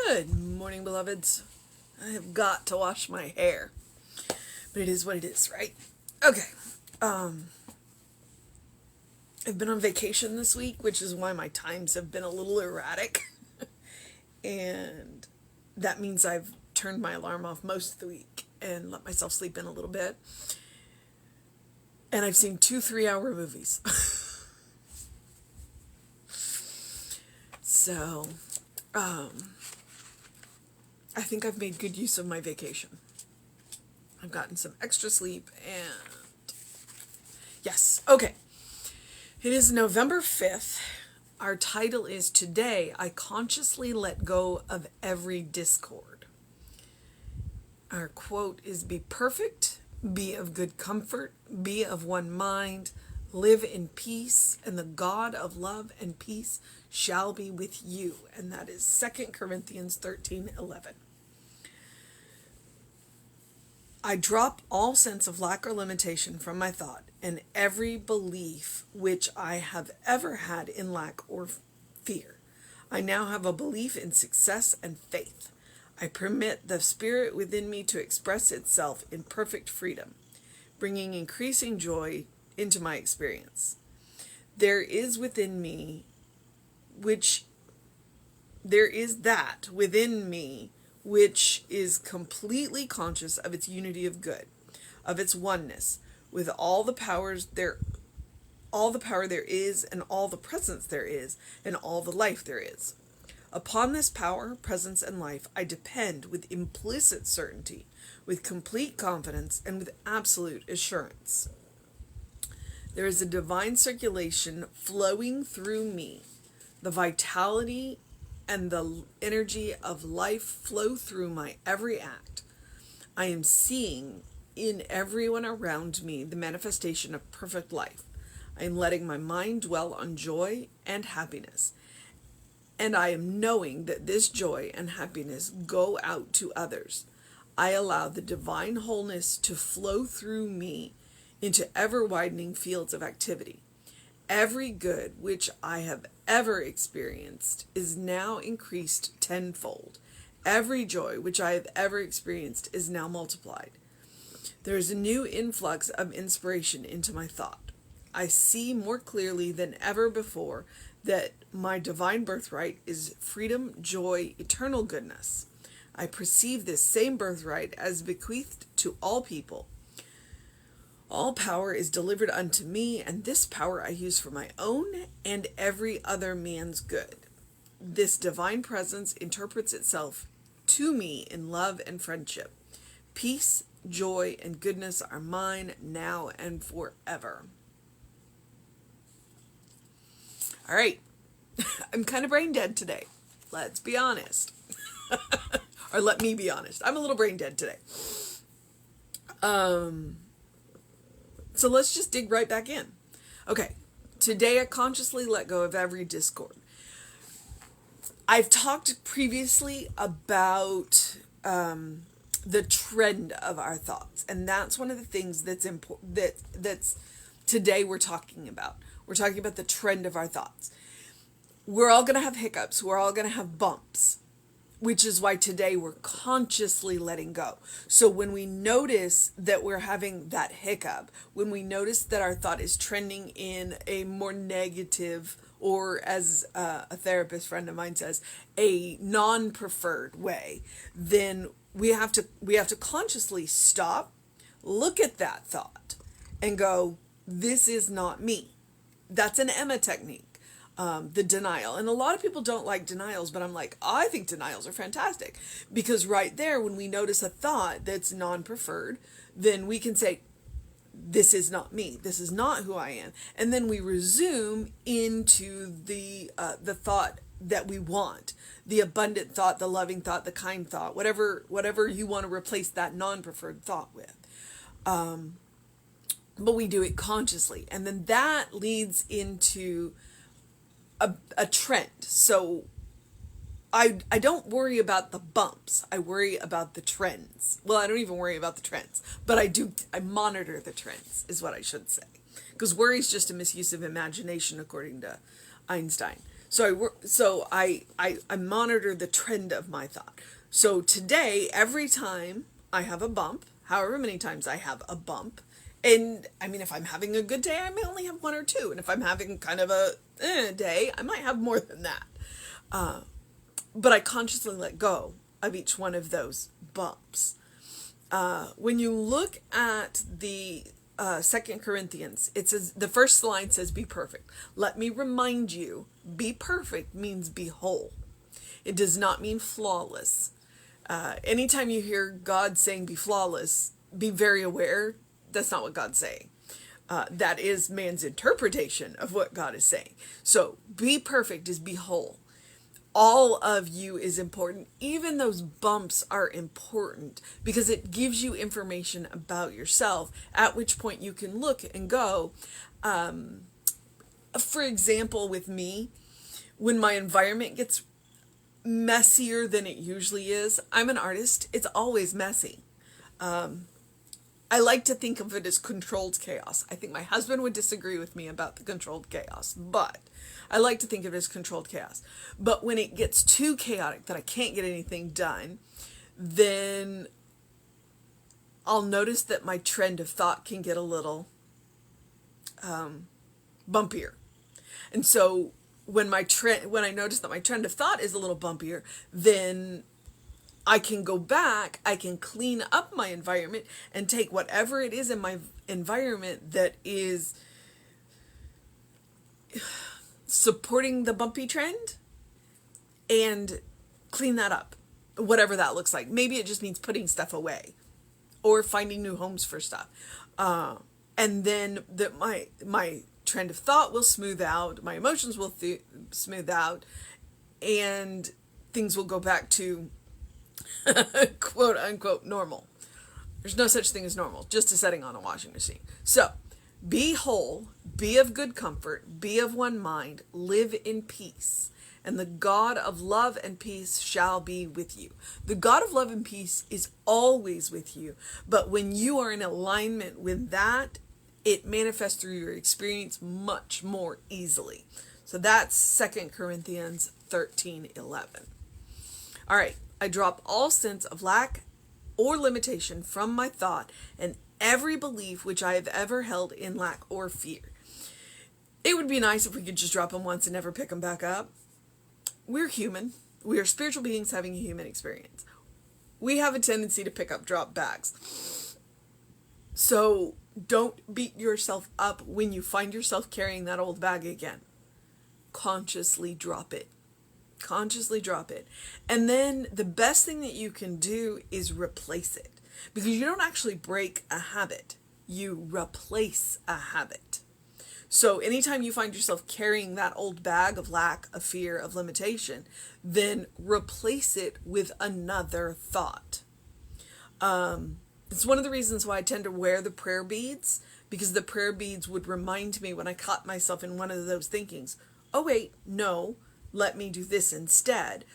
Good morning, beloveds. I have got to wash my hair, but it is what it is, right? Okay. I've been on vacation this week, which is why my times have been a little erratic. And that means I've turned my alarm off most of the week and let myself sleep in a little bit. And I've seen 2 3-hour movies. So, I think I've made good use of my vacation. I've gotten some extra sleep and yes, okay. It is November 5th. Our title is Today I Consciously Let Go of Every Discord. Our quote is be perfect, be of good comfort, be of one mind, live in peace, and the God of love and peace shall be with you. And that is 2 Corinthians 13:11. I drop all sense of lack or limitation from my thought and every belief which I have ever had in lack or fear. I now have a belief in success and faith. I permit the spirit within me to express itself in perfect freedom, bringing increasing joy into my experience. There is within me which is completely conscious of its unity of good, of its oneness, with all the power there is, and all the presence there is, and all the life there is. Upon this power, presence, and life, I depend with implicit certainty, with complete confidence, and with absolute assurance. There is a divine circulation flowing through me. The vitality and the energy of life flow through my every act. I am seeing in everyone around me the manifestation of perfect life. I am letting my mind dwell on joy and happiness. And I am knowing that this joy and happiness go out to others. I allow the divine wholeness to flow through me into ever-widening fields of activity. Every good which I have ever experienced is now increased tenfold. Every joy which I have ever experienced is now multiplied. There is a new influx of inspiration into my thought. I see more clearly than ever before that my divine birthright is freedom, joy, eternal goodness. I perceive this same birthright as bequeathed to all people. All power is delivered unto me, and this power I use for my own and every other man's good. This divine presence interprets itself to me in love and friendship. Peace, joy, and goodness are mine now and forever. All right. I'm kind of brain dead today. Let's be honest. Or let me be honest. I'm a little brain dead today. So let's just dig right back in. Okay. Today I consciously let go of every discord. I've talked previously about the trend of our thoughts, and that's one of the things that's important. That's today we're talking about. We're talking about the trend of our thoughts. We're all going to have hiccups. We're all going to have bumps, which is why today we're consciously letting go. So when we notice that we're having that hiccup, when we notice that our thought is trending in a more negative, or as a therapist friend of mine says, a non-preferred way, then we have to consciously stop, look at that thought, and go, this is not me. That's an Emma technique. The denial. And a lot of people don't like denials, but I'm like, I think denials are fantastic, because right there, when we notice a thought that's non-preferred, then we can say, this is not me. This is not who I am. And then we resume into the thought that we want, the abundant thought, the loving thought, the kind thought, whatever you want to replace that non-preferred thought with. But we do it consciously. And then that leads into a trend. So I don't worry about the bumps. I worry about the trends. Well, I don't even worry about the trends, but I monitor the trends is what I should say. Because worry is just a misuse of imagination, according to Einstein. So I monitor the trend of my thought. So today, every time I have a bump, however many times I have a bump, and I mean, if I'm having a good day, I may only have one or two, and if I'm having kind of a day, I might have more than that. But I consciously let go of each one of those bumps. When you look at the 2 Corinthians, it says, the first line says, be perfect. Let me remind you, be perfect means be whole. It does not mean flawless. Anytime you hear God saying be flawless, be very aware, that's not what God's saying. That is man's interpretation of what God is saying. So be perfect is be whole. All of you is important. Even those bumps are important because it gives you information about yourself, at which point you can look and go. For example, with me, when my environment gets messier than it usually is, I'm an artist, it's always messy. I like to think of it as controlled chaos. I think my husband would disagree with me about the controlled chaos, but I like to think of it as controlled chaos. But when it gets too chaotic that I can't get anything done, then I'll notice that my trend of thought can get a little bumpier. And so when I notice that my trend of thought is a little bumpier, then I can go back, I can clean up my environment and take whatever it is in my environment that is supporting the bumpy trend and clean that up, whatever that looks like. Maybe it just means putting stuff away or finding new homes for stuff. And then my trend of thought will smooth out, my emotions will smooth out, and things will go back to quote unquote normal. There's no such thing as normal, just a setting on a washing machine. So be whole, be of good comfort, be of one mind, live in peace, and the God of love and peace shall be with you. The God of love and peace is always with you, but when you are in alignment with that, it manifests through your experience much more easily. So that's 2 Corinthians 13:11. All right. I drop all sense of lack or limitation from my thought and every belief which I have ever held in lack or fear. It would be nice if we could just drop them once and never pick them back up. We're human. We are spiritual beings having a human experience. We have a tendency to pick up drop bags. So don't beat yourself up when you find yourself carrying that old bag again. Consciously drop it. Consciously drop it. And then the best thing that you can do is replace it. Because you don't actually break a habit. You replace a habit. So anytime you find yourself carrying that old bag of lack, of fear, of limitation, then replace it with another thought. It's one of the reasons why I tend to wear the prayer beads, because the prayer beads would remind me when I caught myself in one of those thinkings, oh wait, no, let me do this instead,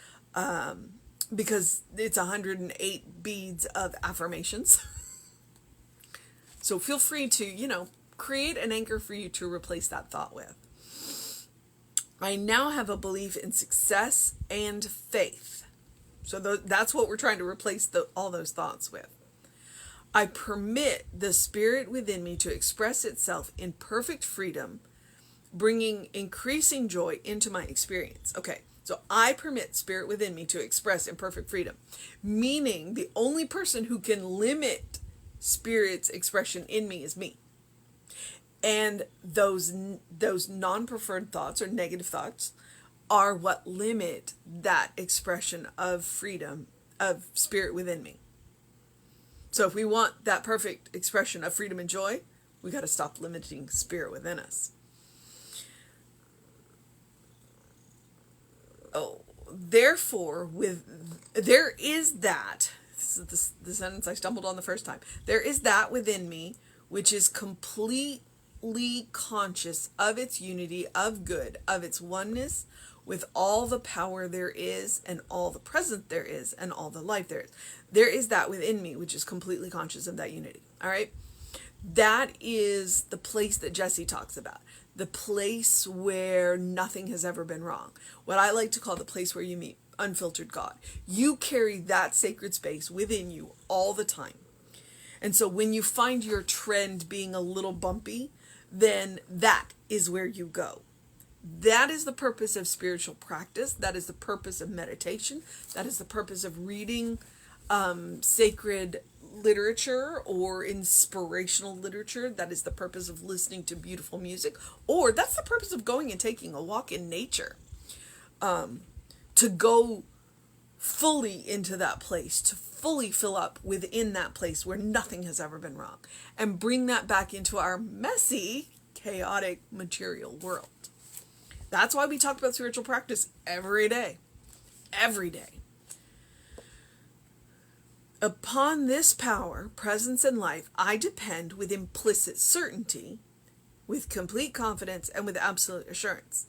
because it's 108 beads of affirmations. So feel free to, create an anchor for you to replace that thought with. I now have a belief in success and faith. So that's what we're trying to replace all those thoughts with. I permit the spirit within me to express itself in perfect freedom, bringing increasing joy into my experience. Okay, so I permit spirit within me to express in perfect freedom, meaning the only person who can limit spirit's expression in me is me. And those non-preferred thoughts or negative thoughts are what limit that expression of freedom of spirit within me. So if we want that perfect expression of freedom and joy, we got to stop limiting spirit within us. Oh, therefore, there is that, this is the sentence I stumbled on the first time. There is that within me which is completely conscious of its unity, of good, of its oneness, with all the power there is, and all the presence there is, and all the life there is. There is that within me which is completely conscious of that unity. All right? That is the place that Jesse talks about. the place where nothing has ever been wrong. What I like to call the place where you meet unfiltered God. You carry that sacred space within you all the time. And so when you find your trend being a little bumpy, then that is where you go. That is the purpose of spiritual practice. That is the purpose of meditation. That is the purpose of reading sacred literature or inspirational literature. That is the purpose of listening to beautiful music. Or that's the purpose of going and taking a walk in nature. To go fully into that place, to fully fill up within that place where nothing has ever been wrong, and bring that back into our messy, chaotic, material world. That's why we talk about spiritual practice every day. Every day. Upon this power, presence, and life, I depend with implicit certainty, with complete confidence, and with absolute assurance.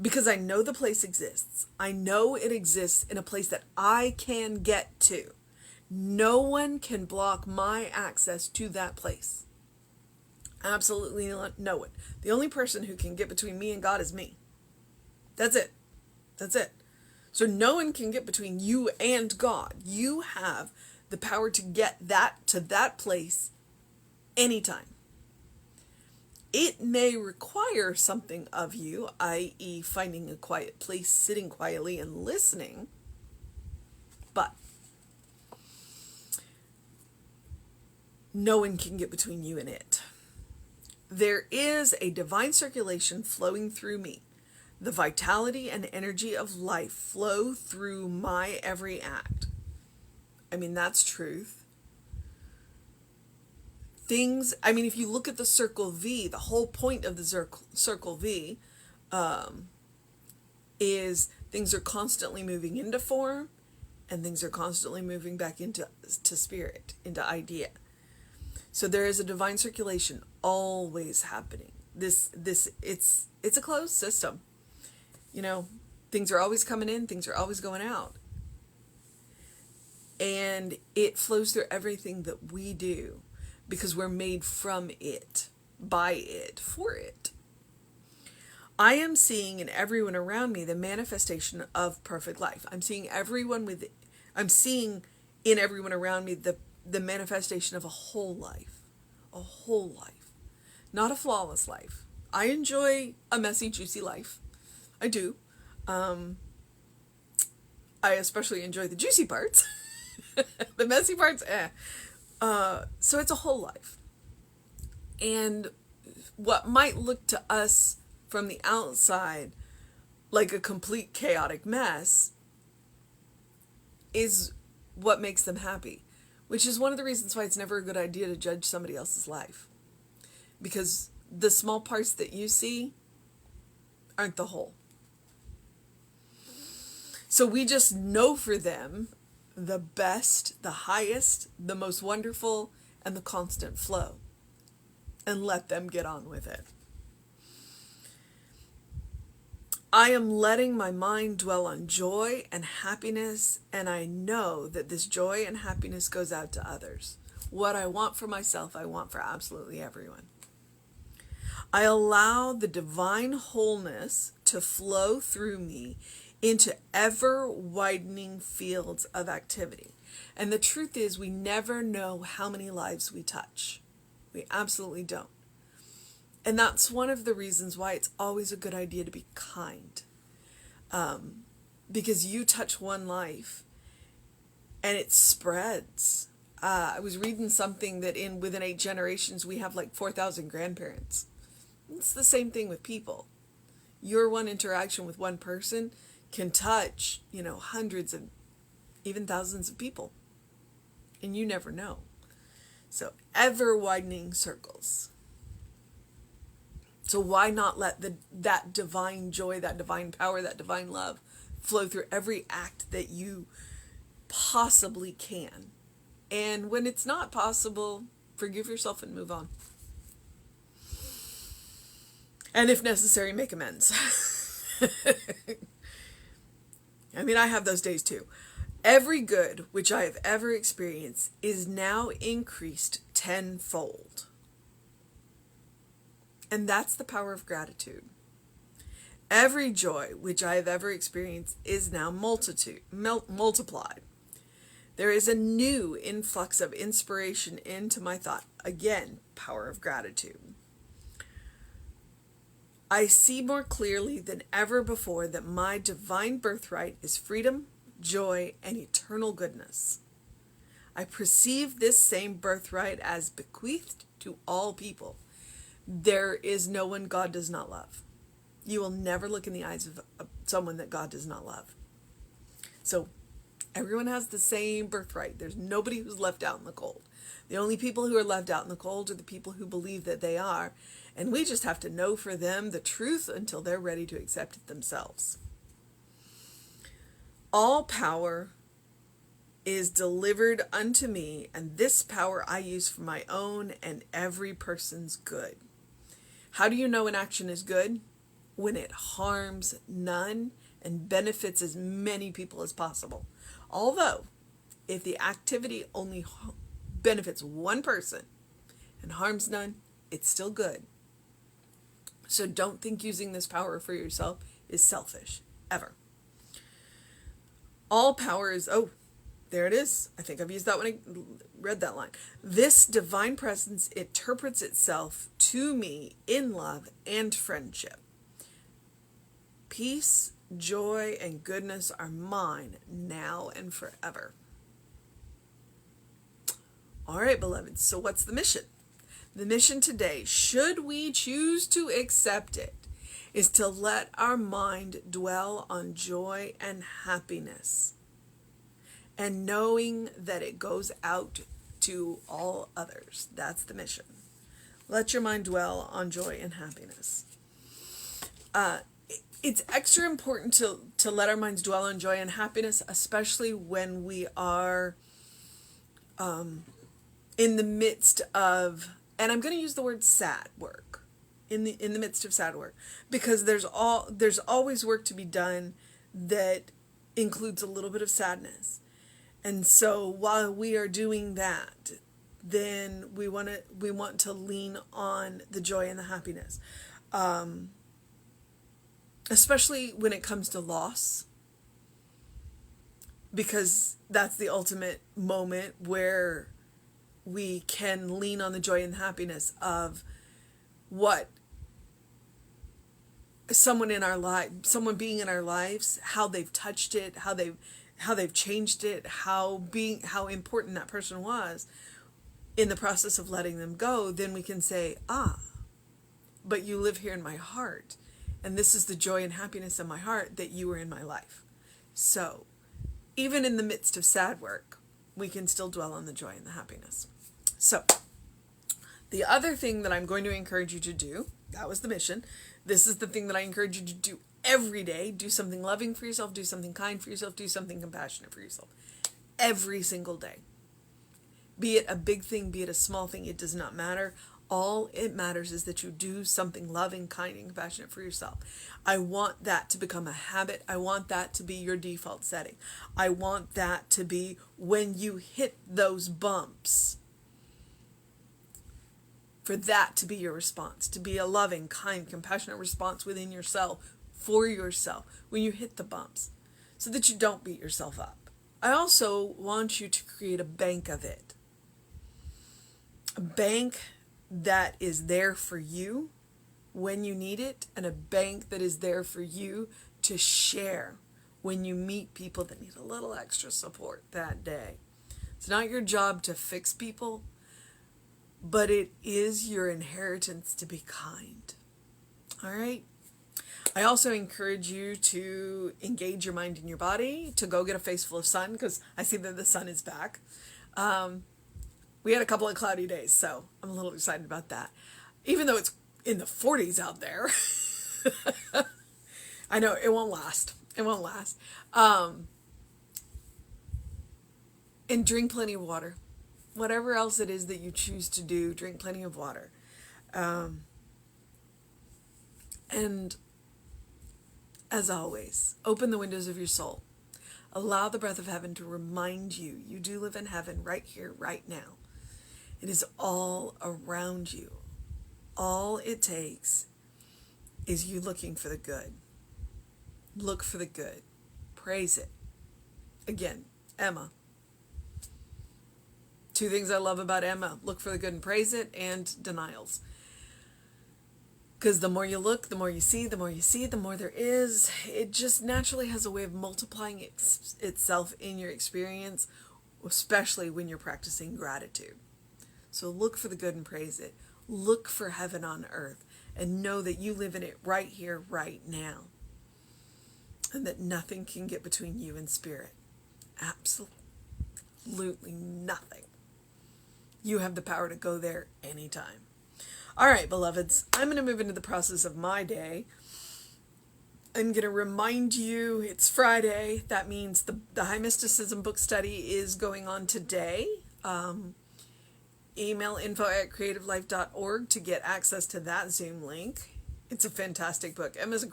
Because I know the place exists. I know it exists in a place that I can get to. No one can block my access to that place. Absolutely no one. The only person who can get between me and God is me. That's it. That's it. So no one can get between you and God. You have the power to get that to that place anytime. It may require something of you, i.e. finding a quiet place, sitting quietly and listening, but no one can get between you and it. There is a divine circulation flowing through me. The vitality and energy of life flow through my every act. I mean, that's truth. If you look at the circle V, the whole point of the circle V is things are constantly moving into form and things are constantly moving back into spirit, into idea. So there is a divine circulation always happening. It's a closed system. Things are always coming in, things are always going out. And it flows through everything that we do because we're made from it, by it, for it. I am seeing in everyone around me the manifestation of perfect life. I'm seeing in everyone around me the manifestation of a whole life, not a flawless life. I enjoy a messy, juicy life. I do. I especially enjoy the juicy parts. The messy parts, so it's a whole life. And what might look to us from the outside like a complete chaotic mess is what makes them happy, which is one of the reasons why it's never a good idea to judge somebody else's life. Because the small parts that you see aren't the whole. So we just know for them the best, the highest, the most wonderful, and the constant flow. And let them get on with it. I am letting my mind dwell on joy and happiness, and I know that this joy and happiness goes out to others. What I want for myself, I want for absolutely everyone. I allow the divine wholeness to flow through me into ever-widening fields of activity. And the truth is, we never know how many lives we touch. We absolutely don't. And that's one of the reasons why it's always a good idea to be kind. Because you touch one life and it spreads. I was reading something that within 8 generations, we have like 4,000 grandparents. It's the same thing with people. Your one interaction with one person can touch, hundreds and even thousands of people. And you never know. So ever widening circles. So why not let that divine joy, that divine power, that divine love flow through every act that you possibly can? And when it's not possible, forgive yourself and move on. And if necessary, make amends. I have those days too. Every good which I have ever experienced is now increased tenfold. And that's the power of gratitude. Every joy which I have ever experienced is now multiplied. There is a new influx of inspiration into my thought. Again, power of gratitude. I see more clearly than ever before that my divine birthright is freedom, joy, and eternal goodness. I perceive this same birthright as bequeathed to all people. There is no one God does not love. You will never look in the eyes of someone that God does not love. So everyone has the same birthright. There's nobody who's left out in the cold. The only people who are left out in the cold are the people who believe that they are. And we just have to know for them the truth until they're ready to accept it themselves. All power is delivered unto me, and this power I use for my own and every person's good. How do you know an action is good? When it harms none and benefits as many people as possible. Although, if the activity only benefits one person and harms none, it's still good. So don't think using this power for yourself is selfish, ever. All power is, there it is. I think I've used that when I read that line. This divine presence interprets itself to me in love and friendship. Peace, joy, and goodness are mine now and forever. All right, beloved. So what's the mission? The mission today, should we choose to accept it, is to let our mind dwell on joy and happiness, and knowing that it goes out to all others. That's the mission. Let your mind dwell on joy and happiness. It's extra important to let our minds dwell on joy and happiness, especially when we are in the midst of, and I'm going to use the word sad work, in the midst of sad work, because there's always work to be done that includes a little bit of sadness. And so while we are doing that, then we want to lean on the joy and the happiness. Especially when it comes to loss, because that's the ultimate moment where we can lean on the joy and happiness of what someone being in our lives, how they've touched it, how they've changed it, how important that person was in the process of letting them go. Then we can say, but you live here in my heart. And this is the joy and happiness in my heart that you were in my life. So even in the midst of sad work, we can still dwell on the joy and the happiness. So the other thing that I'm going to encourage you to do, that was the mission. This is the thing that I encourage you to do every day. Do something loving for yourself. Do something kind for yourself. Do something compassionate for yourself. Every single day. Be it a big thing, be it a small thing, it does not matter. All it matters is that you do something loving, kind, and compassionate for yourself. I want that to become a habit. I want that to be your default setting. I want that to be when you hit those bumps, for that to be your response, to be a loving, kind, compassionate response within yourself, for yourself, when you hit the bumps, so that you don't beat yourself up. I also want you to create a bank of it. A bank that is there for you when you need it, and a bank that is there for you to share when you meet people that need a little extra support that day. It's not your job to fix people, but it is your inheritance to be kind. All right? I also encourage you to engage your mind and your body, to go get a face full of sun, because I see that the sun is back. We had a couple of cloudy days, so I'm a little excited about that. Even though it's in the 40s out there. I know, it won't last. It won't last. And drink plenty of water. Whatever else it is that you choose to do, drink plenty of water. And as always, open the windows of your soul. Allow the breath of heaven to remind you do live in heaven right here, right now. It is all around you. All it takes is you looking for the good. Look for the good. Praise it. Again, Emma. 2 things I love about Emma: look for the good and praise it, and denials. Because the more you look, the more you see, the more you see, the more there is. It just naturally has a way of multiplying itself in your experience, especially when you're practicing gratitude. So look for the good and praise it. Look for heaven on earth and know that you live in it right here, right now. And that nothing can get between you and spirit. Absolutely nothing. You have the power to go there anytime. All right, beloveds, I'm going to move into the process of my day. I'm going to remind you it's Friday. That means the High Mysticism book study is going on today. Email info@creativelife.org to get access to that Zoom link. It's a fantastic book. Emma's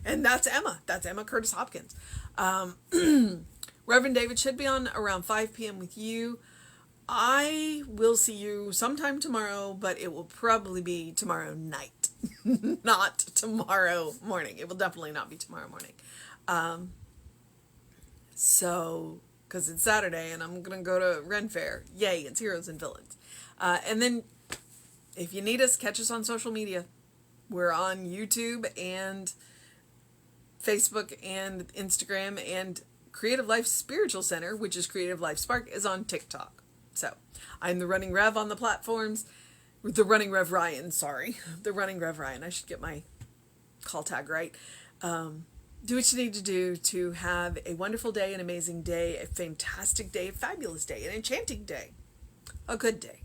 and that's Emma. That's Emma Curtis Hopkins. Reverend David should be on around 5 p.m. with you. I will see you sometime tomorrow, but it will probably be tomorrow night, not tomorrow morning. It will definitely not be tomorrow morning. Because it's Saturday and I'm going to go to Ren Fair. Yay, it's Heroes and Villains. And then if you need us, catch us on social media. We're on YouTube and Facebook and Instagram, and Creative Life Spiritual Center, which is Creative Life Spark, is on TikTok. So I'm the Running Rev on the platforms. The Running Rev Ryan, sorry. The Running Rev Ryan. I should get my call tag right. Do what you need to do to have a wonderful day, an amazing day, a fantastic day, a fabulous day, an enchanting day, a good day.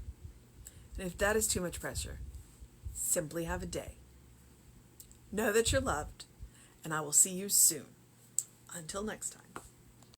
And if that is too much pressure, simply have a day. Know that you're loved, and I will see you soon. Until next time.